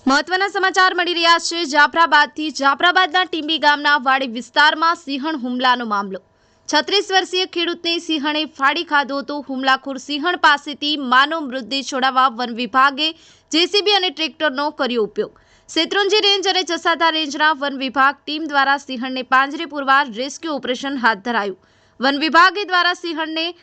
મહત્વના સમાચાર મળી રહ્યા છે જાફરાબાદથી। જાફરાબાદના ટીંબી ગામના વાડી વિસ્તારમાં સિંહણ હુમલાનો મામલો। 36 વર્ષીય ખેડૂતને સિંહણે ફાડી ખાધો હતો। હુમલાખોર સિંહણ પાસેથી માનવ મૃતદેહ છોડાવવા વન વિભાગે જેસીબી અને ટ્રેક્ટરનો કર્યો ઉપયોગ। શેત્રુંજી રેન્જ અને જસાદા રેન્જના વન વિભાગ ટીમ દ્વારા સિંહણને પાંજરે પૂરવા રેસ્ક્યુ ઓપરેશન હાથ ધરાયું। વન વિભાગ દ્વારા સિંહણને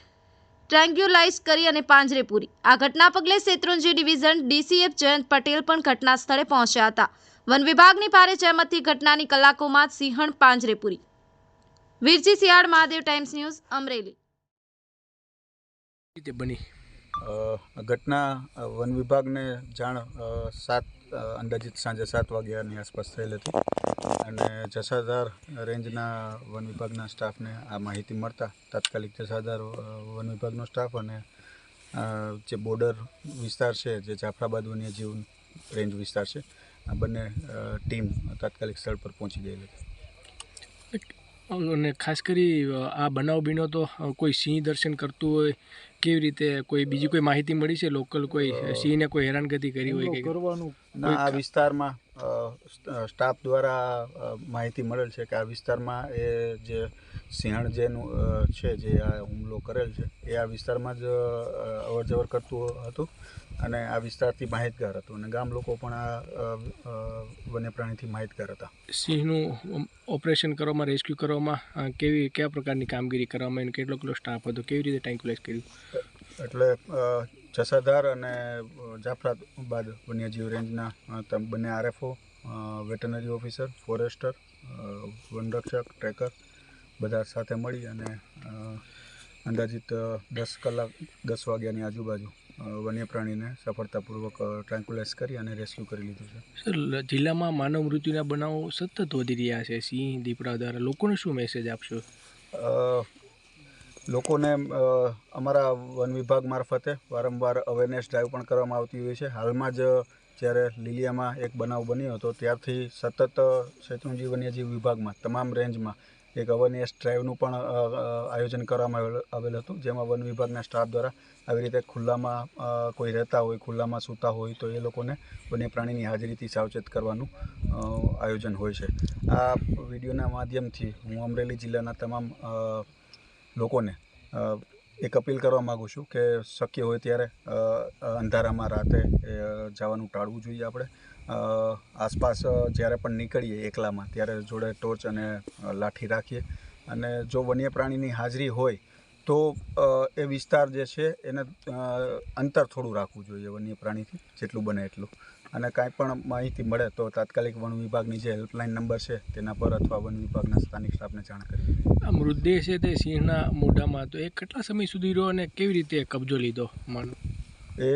ટ્રેન્ગ્યુલાઇઝ કરી અને પાંજરે પૂરી। આ ઘટના પગલે શેત્રુંજી ડિવિઝન ડીસીએફ જયંત પટેલ પણ ઘટના સ્થળે પહોંચ્યા હતા। વન વિભાગની ભારે જહેમતથી ઘટનાની કલાકોમાં જ સિંહણ પાંજરે પૂરી। Virji Siyal, Mahadev times news, Amreli. ઘટના વન વિભાગને જાણ અંદાજિત સાંજે 7 વાગ્યાની આસપાસ થયેલ હતી અને જસાધાર રેન્જના વન વિભાગના સ્ટાફને આ માહિતી મળતા તાત્કાલિક જસાધાર વન વિભાગનો સ્ટાફ અને જે બોર્ડર વિસ્તાર છે, જે જાફરાબાદ વન્યજીવ રેન્જ વિસ્તાર છે, આ બંને ટીમ તાત્કાલિક સ્થળ પર પહોંચી ગયેલી હતી। અને ખાસ કરી આ બનાવ બીનો તો કોઈ સિંહ દર્શન કરતું હોય, કેવી રીતે કોઈ બીજી કોઈ માહિતી મળી છે? લોકલ કોઈ સિંહને કોઈ હેરાનગતિ કરી હોય કે કરવાનું? ના, આ વિસ્તારમાં સ્ટાફ દ્વારા માહિતી મળેલ છે કે આ વિસ્તારમાં એ જે સિંહણ જેનું છે, જે આ હુમલો કરેલ છે, એ આ વિસ્તારમાં જ અવર જવર કરતું હતું અને આ વિસ્તારથી માહિતગાર હતું અને ગામ લોકો પણ આ વન્ય પ્રાણીથી માહિતગાર હતા। સિંહનું ઓપરેશન કરવામાં, રેસ્ક્યુ કરવામાં કયા પ્રકારની કામગીરી કરવામાં અને કેટલો સ્ટાફ હતો, કેવી રીતે ટ્રેન્ક્યુલાઇઝ કર્યું? એટલે જસાધાર અને જાફરાબાદ વન્યજીવ રેન્જના બંને આરએફઓ, વેટરનરી ઓફિસર, ફોરેસ્ટર, વનરક્ષક, ટ્રેકર બધા સાથે મળી અને અંદાજિત 10 વાગ્યાની આજુબાજુ વન્ય પ્રાણીને સફળતાપૂર્વક ટ્રેન્ક્યુલાઇઝ કરી અને રેસ્ક્યુ કરી લીધું છે। સર, જિલ્લામાં માનવ મૃત્યુના બનાવો સતત વધી રહ્યા છે સિંહ દીપડા દ્વારા, લોકોને શું મેસેજ આપશો? લોકોને અમારા વન વિભાગ મારફતે વારંવાર અવેરનેસ ડ્રાઈવ પણ કરવામાં આવતી હોય છે। હાલમાં જ જ્યારે લીલિયામાં એક બનાવ બન્યો હતો ત્યારથી સતત શેત્રુંજી વન્યજીવ વિભાગમાં તમામ રેન્જમાં એક અવેરનેસ ડ્રાઈવનું પણ આયોજન કરવામાં આવેલ હતું, જેમાં વન વિભાગના સ્ટાફ દ્વારા આવી રીતે ખુલ્લામાં કોઈ રહેતા હોય, ખુલ્લામાં સૂતા હોય તો એ લોકોને વન્ય પ્રાણીની હાજરીથી સાવચેત કરવાનું આયોજન હોય છે। આ વિડીયોના માધ્યમથી હું અમરેલી જિલ્લાના તમામ લોકોને એક અપીલ કરવા માગું છું કે શક્ય હોય ત્યારે અંધારામાં રાતે જવાનું ટાળવું જોઈએ। આપણે આસપાસ જ્યારે પણ નીકળીએ એકલામાં ત્યારે જોડે ટોર્ચ અને લાઠી રાખીએ અને જો વન્ય પ્રાણીની હાજરી હોય તો એ વિસ્તાર જે છે એને અંતર થોડું રાખવું જોઈએ વન્ય પ્રાણીથી જેટલું બને એટલું, અને કાંઈ પણ માહિતી મળે તો તાત્કાલિક વન વિભાગની જે હેલ્પલાઇન નંબર છે તેના પર અથવા વન વિભાગના સ્થાનિક સ્ટાફને જાણ કરવી। આ મૃતદેહ છે તે સિંહના મોઢામાં, તો એ કેટલા સમય સુધી રહ્યો અને કેવી રીતે કબજો લીધો? માનો એ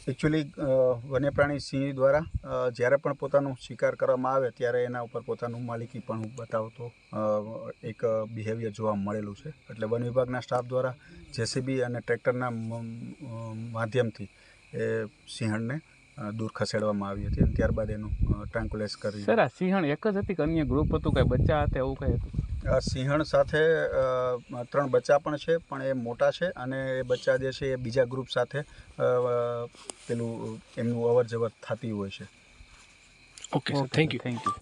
એકચ્યુઅલી વન્ય પ્રાણી સિંહ દ્વારા જ્યારે પણ પોતાનું શિકાર કરવામાં આવે ત્યારે એના ઉપર પોતાનું માલિકી પણ બતાવતો એક બિહેવિયર જોવા મળેલું છે। એટલે વન વિભાગના સ્ટાફ દ્વારા જેસીબી અને ટ્રેક્ટરના માધ્યમથી એ સિંહણને દૂર ખસેડવામાં આવી હતી અને ત્યારબાદ એનું ટ્રેન્ક્યુલાઇઝ કરી। સર, આ સિંહણ એક જ હતી કે અન્ય ગ્રુપ હતું, કંઈ બચ્ચા હતા, એવું કંઈ હતું? આ સિંહણ સાથે 3 બચ્ચા પણ છે, પણ એ મોટા છે અને એ બચ્ચા જે છે એ બીજા ગ્રુપ સાથે પેલું એમનું અવર જવર થતી હોય છે। Okay sir, thank you.